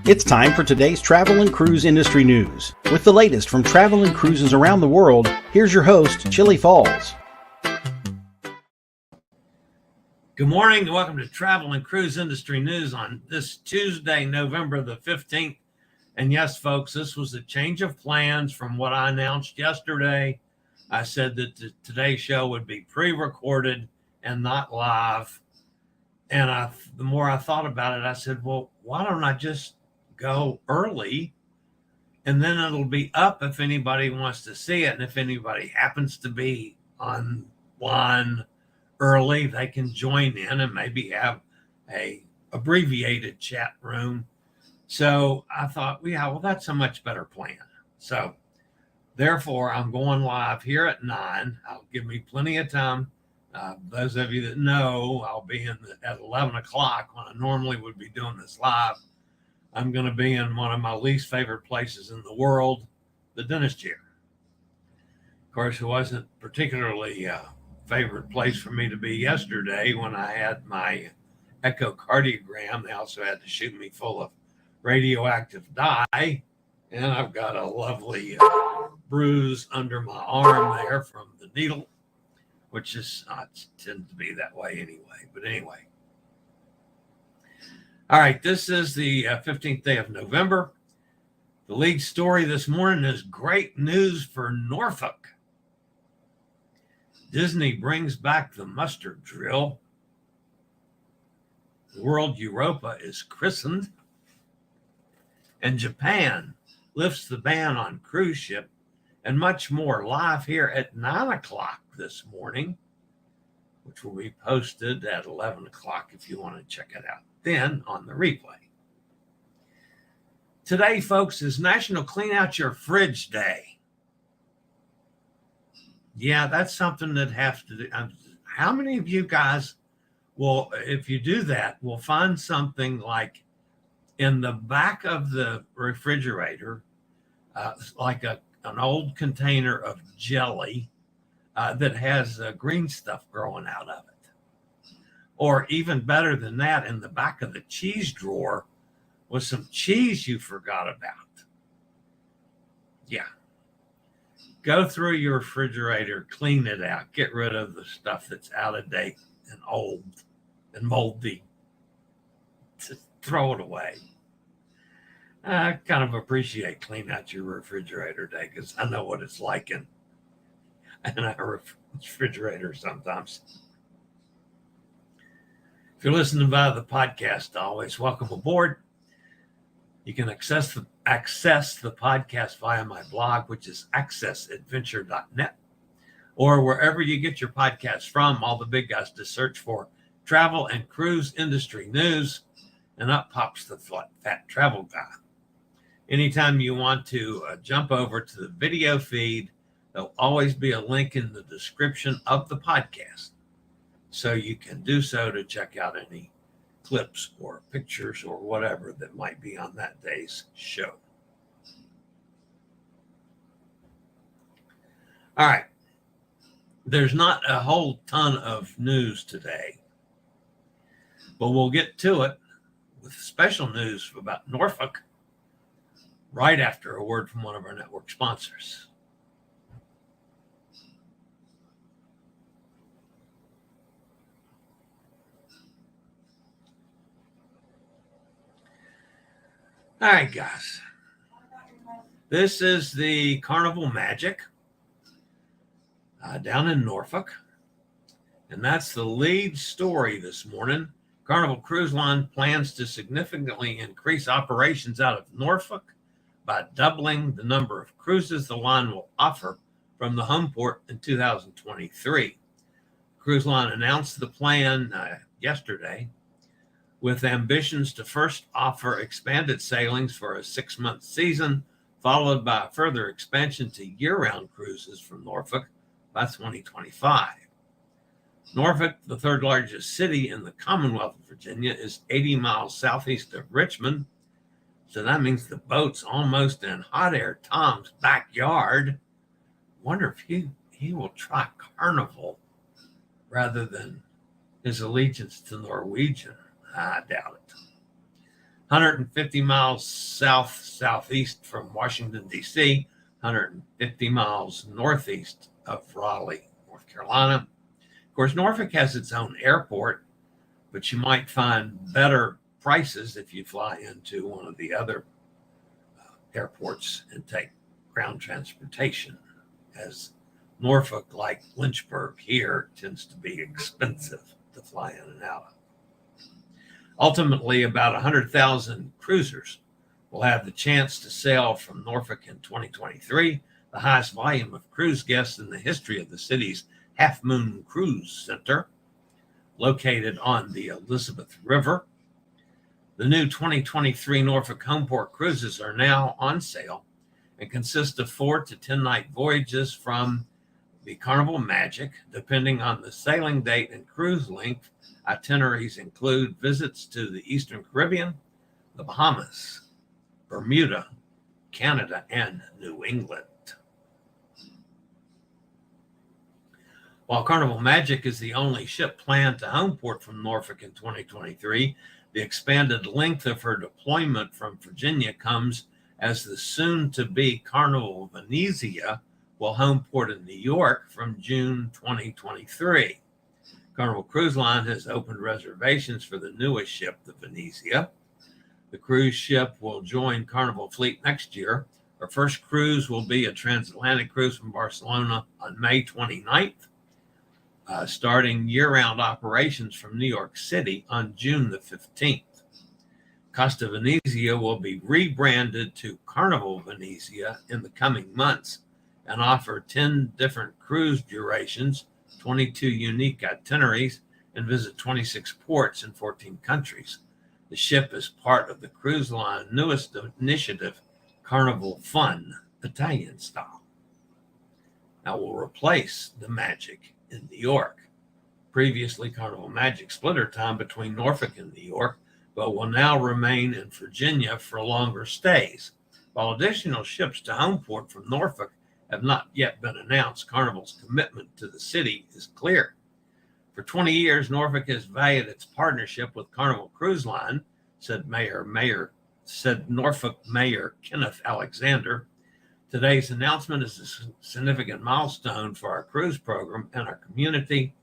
It's time for today's travel and cruise industry news. With the latest from travel and cruises around the world, here's your host, Chillie Falls. Good morning and welcome to Travel and Cruise Industry News on this Tuesday, November the 15th. And yes, folks, this was a change of plans from what I announced yesterday. I said that today's show would be pre-recorded and not live. And the more I thought about it, I said, well, why don't I just go early and then it'll be up if anybody wants to see it. And if anybody happens to be online early, they can join in and maybe have a abbreviated chat room. So I thought, yeah, well, that's a much better plan. So therefore, I'm going live here at 9. I'll give me plenty of time. Those of you that know, I'll be at 11 o'clock when I normally would be doing this live. I'm going to be in one of my least favorite places in the world, the dentist chair. Of course, it wasn't particularly a favorite place for me to be yesterday when I had my echocardiogram. They also had to shoot me full of radioactive dye, and I've got a lovely bruise under my arm there from the needle, which is tends to be that way anyway. But anyway. All right, this is the 15th day of November. The lead story this morning is great news for Norfolk. Disney brings back the mustard drill. World Europa is christened. And Japan lifts the ban on cruise ship, and much more live here at 9 o'clock this morning, which will be posted at 11 o'clock if you want to check it out then on the replay. Today, folks, is National Clean Out Your Fridge Day. Yeah, that's something that has to do. How many of you guys will, if you do that, will find something like in the back of the refrigerator, like an old container of jelly that has green stuff growing out of it? Or even better than that, in the back of the cheese drawer was some cheese you forgot about. Yeah. Go through your refrigerator, clean it out, get rid of the stuff that's out of date and old and moldy. Just throw it away. I kind of appreciate clean out your refrigerator day because I know what it's like in our refrigerator sometimes. If you're listening via the podcast, always welcome aboard. You can access the podcast via my blog, which is accessadventure.net, or wherever you get your podcasts from. All the big guys just search for travel and cruise industry news, and up pops the fat travel guy. Anytime you want to jump over to the video feed, there'll always be a link in the description of the podcast. So you can do so to check out any clips or pictures or whatever that might be on that day's show. All right. There's not a whole ton of news today, but we'll get to it with special news about Norfolk right after a word from one of our network sponsors. All right, guys. This is the Carnival Magic down in Norfolk. And that's the lead story this morning. Carnival Cruise Line plans to significantly increase operations out of Norfolk by doubling the number of cruises the line will offer from the homeport in 2023. Cruise Line announced the plan yesterday, with ambitions to first offer expanded sailings for a 6-month season, followed by a further expansion to year-round cruises from Norfolk by 2025. Norfolk, the third largest city in the Commonwealth of Virginia, is 80 miles southeast of Richmond. So that means the boat's almost in Hot Air Tom's backyard. Wonder if he will try Carnival rather than his allegiance to Norwegian. I doubt it. 150 miles southeast from Washington, D.C., 150 miles northeast of Raleigh, North Carolina. Of course, Norfolk has its own airport, but you might find better prices if you fly into one of the other airports and take ground transportation, as Norfolk, like Lynchburg here, tends to be expensive to fly in and out of. Ultimately, about 100,000 cruisers will have the chance to sail from Norfolk in 2023, the highest volume of cruise guests in the history of the city's Half Moon Cruise Center, located on the Elizabeth River. The new 2023 Norfolk Homeport cruises are now on sale and consist of 4 to 10 night voyages from the Carnival Magic. Depending on the sailing date and cruise length, itineraries include visits to the Eastern Caribbean, the Bahamas, Bermuda, Canada, and New England. While Carnival Magic is the only ship planned to homeport from Norfolk in 2023, the expanded length of her deployment from Virginia comes as the soon-to-be Carnival Venezia will homeport in New York from June 2023. Carnival Cruise Line has opened reservations for the newest ship, the Venezia. The cruise ship will join Carnival fleet next year. Her first cruise will be a transatlantic cruise from Barcelona on May 29th, starting year-round operations from New York City on June the 15th. Costa Venezia will be rebranded to Carnival Venezia in the coming months and offer 10 different cruise durations, 22 unique itineraries, and visit 26 ports in 14 countries. The ship is part of the cruise line's newest initiative, Carnival Fun, Italian style. Now will replace the Magic in New York. Previously, Carnival Magic split her time between Norfolk and New York, but will now remain in Virginia for longer stays. While additional ships to homeport from Norfolk have not yet been announced, Carnival's commitment to the city is clear. For 20 years, Norfolk has valued its partnership with Carnival Cruise Line, said Norfolk Mayor Kenneth Alexander. Today's announcement is a significant milestone for our cruise program and our community.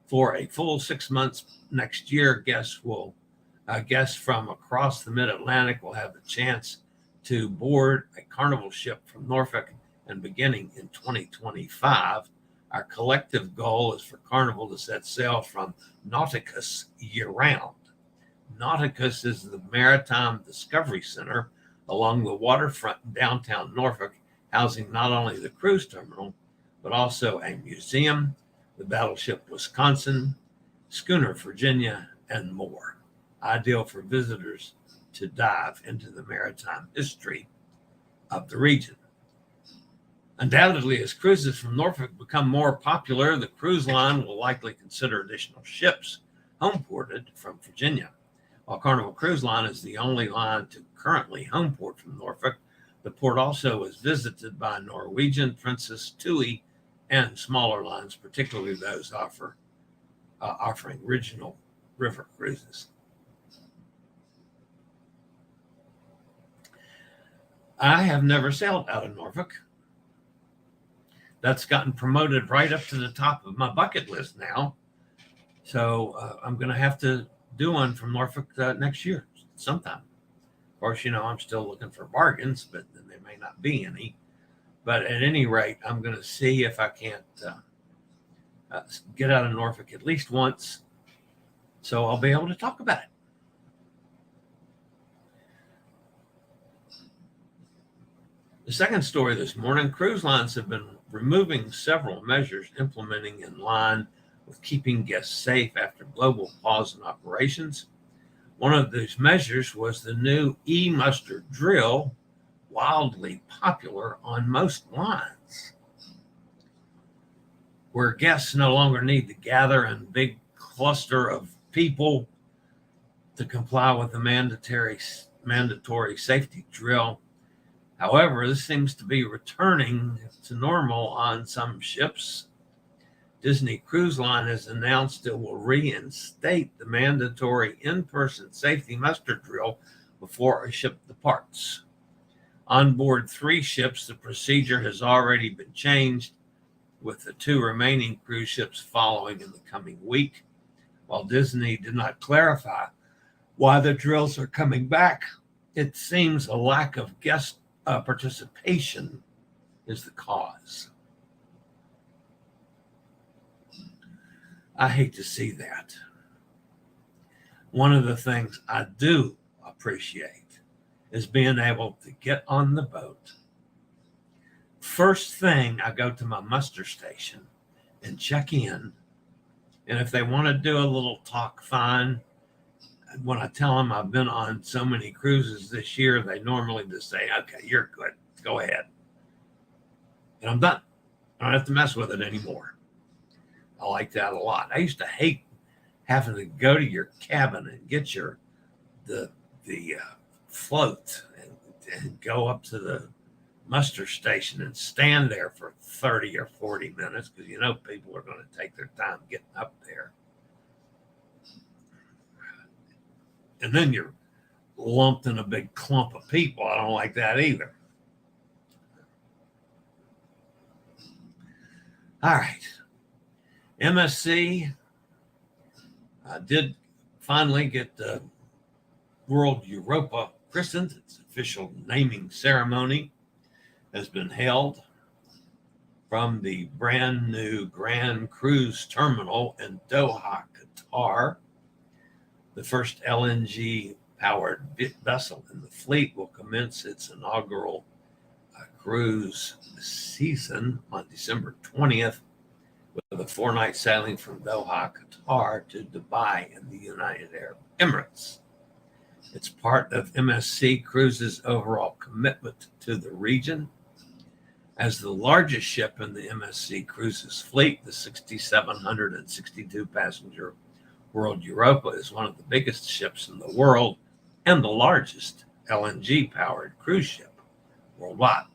For a full 6 months next year, guests from across the Mid-Atlantic will have the chance to board a Carnival ship from Norfolk, and beginning in 2025, our collective goal is for Carnival to set sail from Nauticus year-round. Nauticus is the Maritime Discovery Center along the waterfront in downtown Norfolk, housing not only the cruise terminal, but also a museum, the battleship Wisconsin, schooner Virginia, and more. Ideal for visitors to dive into the maritime history of the region. Undoubtedly, as cruises from Norfolk become more popular, the cruise line will likely consider additional ships homeported from Virginia. While Carnival Cruise Line is the only line to currently homeport from Norfolk, the port also is visited by Norwegian, Princess, TUI, and smaller lines, particularly those offering regional river cruises. I have never sailed out of Norfolk. That's gotten promoted right up to the top of my bucket list now. So I'm going to have to do one from Norfolk next year sometime. Of course, I'm still looking for bargains, but there may not be any. But at any rate, I'm going to see if I can't get out of Norfolk at least once, so I'll be able to talk about it. The second story this morning, cruise lines have been removing several measures implementing in line with keeping guests safe after global pause in operations. One of these measures was the new e-muster drill, wildly popular on most lines, where guests no longer need to gather in a big cluster of people to comply with the mandatory safety drill. However, this seems to be returning to normal on some ships. Disney Cruise Line has announced it will reinstate the mandatory in-person safety muster drill before a ship departs. On board 3 ships, the procedure has already been changed, with the 2 remaining cruise ships following in the coming week. While Disney did not clarify why the drills are coming back, it seems a lack of guest participation is the cause. I hate to see that. One of the things I do appreciate is being able to get on the boat. First thing, I go to my muster station and check in. And if they want to do a little talk, fine. When I tell them I've been on so many cruises this year, they normally just say, okay, you're good. Go ahead. And I'm done. I don't have to mess with it anymore. I like that a lot. I used to hate having to go to your cabin and get the float and go up to the muster station and stand there for 30 or 40 minutes because you know people are going to take their time getting up there. And then you're lumped in a big clump of people. I don't like that either. All right. MSC did finally get the World Europa christened. Its official naming ceremony has been held from the brand new Grand Cruise Terminal in Doha, Qatar. The first LNG powered vessel in the fleet will commence its inaugural cruise season on December 20th with a 4-night sailing from Doha, Qatar to Dubai in the United Arab Emirates. It's part of MSC Cruises' overall commitment to the region. As the largest ship in the MSC Cruises fleet, the 6,762 passenger World Europa is one of the biggest ships in the world and the largest LNG powered cruise ship worldwide.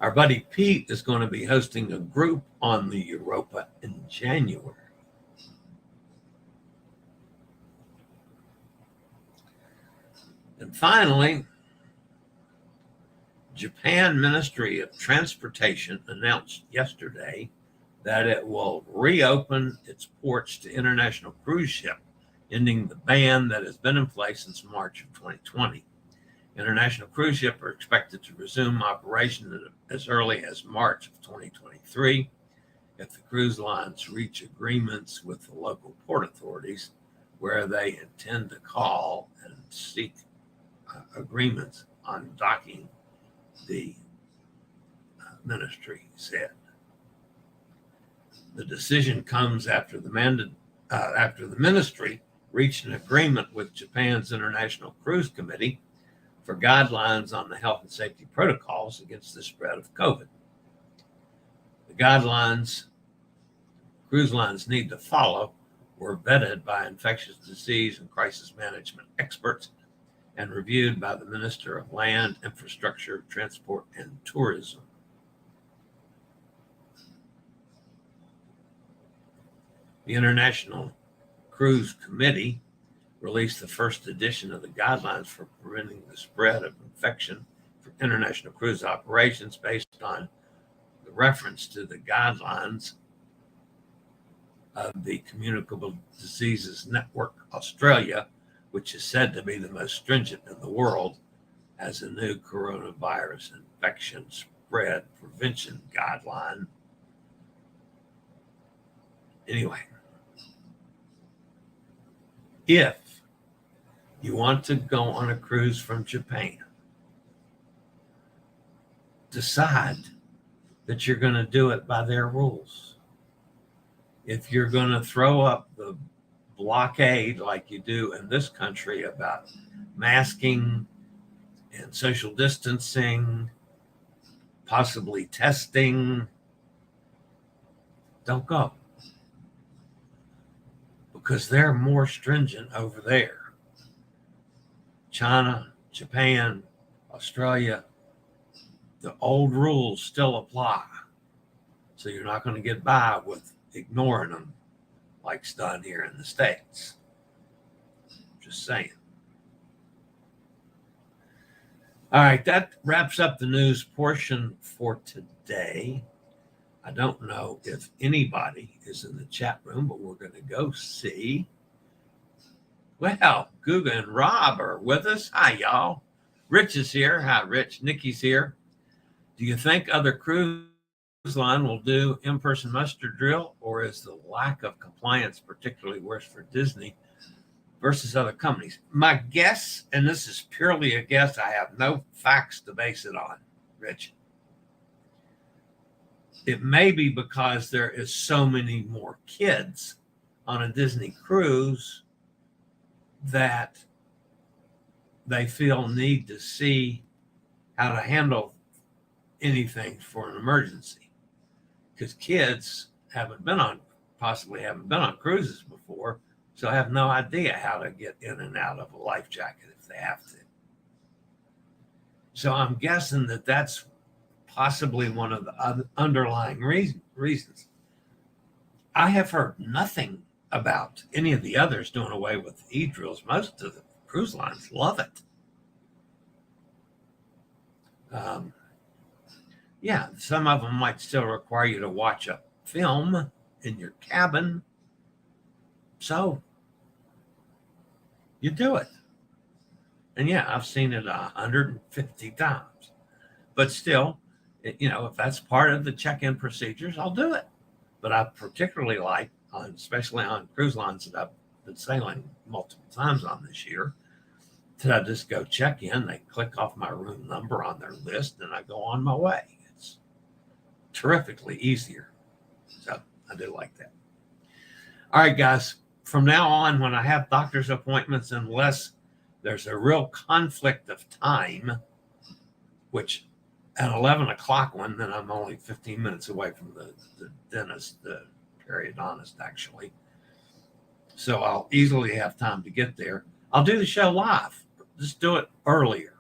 Our buddy Pete is going to be hosting a group on the Europa in January. And finally, Japan Ministry of Transportation announced yesterday that it will reopen its ports to international cruise ships, ending the ban that has been in place since March of 2020. International cruise ships are expected to resume operation as early as March of 2023 if the cruise lines reach agreements with the local port authorities, where they intend to call and seek agreements on docking, the ministry said. The decision comes after the ministry reached an agreement with Japan's International Cruise Committee for guidelines on the health and safety protocols against the spread of COVID. The guidelines cruise lines need to follow were vetted by infectious disease and crisis management experts and reviewed by the Minister of Land, Infrastructure, Transport, and Tourism. The International Cruise Committee released the first edition of the guidelines for preventing the spread of infection for international cruise operations based on the reference to the guidelines of the Communicable Diseases Network Australia, which is said to be the most stringent in the world as a new coronavirus infection spread prevention guideline. Anyway, if you want to go on a cruise from Japan, decide that you're going to do it by their rules. If you're going to throw up the blockade like you do in this country about masking and social distancing, possibly testing, don't go. Because they're more stringent over there. China, Japan, Australia, the old rules still apply. So you're not going to get by with ignoring them like's done here in the States. Just saying. All right, that wraps up the news portion for today. I don't know if anybody is in the chat room, but we're going to go see. Well, Guga and Rob are with us. Hi, y'all. Rich is here. Hi, Rich. Nikki's here. Do you think other cruise line will do in-person muster drill, or is the lack of compliance particularly worse for Disney versus other companies? My guess, and this is purely a guess, I have no facts to base it on, Rich. It may be because there is so many more kids on a Disney cruise that they feel need to see how to handle anything for an emergency, because kids possibly haven't been on cruises before, so have no idea how to get in and out of a life jacket if they have to. So I'm guessing that that's possibly one of the other underlying reasons. I have heard nothing about any of the others doing away with e-drills. Most of the cruise lines love it. Yeah, some of them might still require you to watch a film in your cabin. So you do it. And yeah, I've seen it 150 times. But still, if that's part of the check-in procedures, I'll do it. But I particularly like, especially on cruise lines that I've been sailing multiple times on this year, that I just go check in, they click off my room number on their list, and I go on my way. It's terrifically easier. So I do like that. All right, guys, from now on, when I have doctor's appointments, unless there's a real conflict of time, which at 11 o'clock one, then I'm only 15 minutes away from the dentist, the periodontist, actually. So I'll easily have time to get there. I'll do the show live. Just do it earlier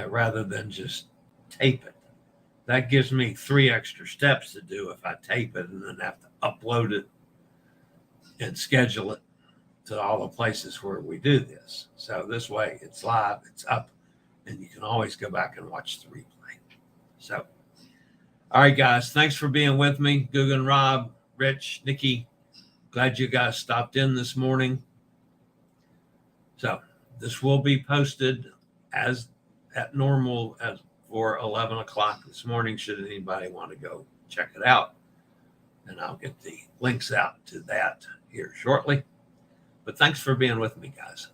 rather than just tape it. That gives me 3 extra steps to do if I tape it and then have to upload it and schedule it to all the places where we do this. So this way it's live, it's up, and you can always go back and watch the replay. So, all right, guys, thanks for being with me. Gugan, Rob, Rich, Nikki, glad you guys stopped in this morning. So this will be posted as at normal as for 11 o'clock this morning, should anybody want to go check it out. And I'll get the links out to that here shortly. But thanks for being with me, guys.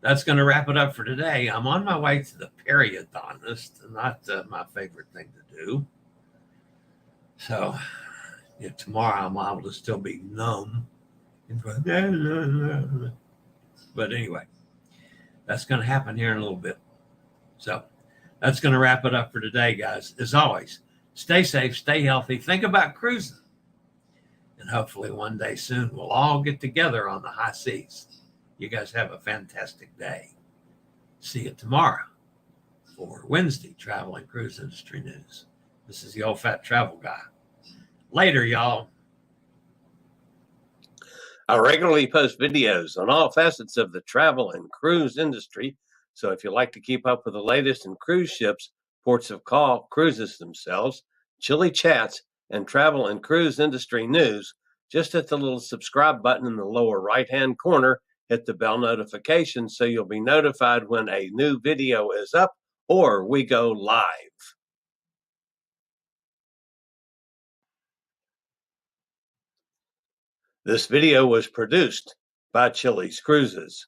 That's going to wrap it up for today. I'm on my way to the periodontist, not my favorite thing to do. So tomorrow I'm able to still be numb. But anyway, that's going to happen here in a little bit. So that's going to wrap it up for today, guys. As always, stay safe, stay healthy, think about cruising. And hopefully one day soon we'll all get together on the high seas. You guys have a fantastic day. See you tomorrow for Wednesday Travel and Cruise Industry News. This is the Old Fat Travel Guy. Later, y'all. I regularly post videos on all facets of the travel and cruise industry. So if you like to keep up with the latest in cruise ships, ports of call, cruises themselves, Chillie chats, and travel and cruise industry news, just hit the little subscribe button in the lower right-hand corner. Hit the bell notification so you'll be notified when a new video is up or we go live. This video was produced by Chillie's Cruises.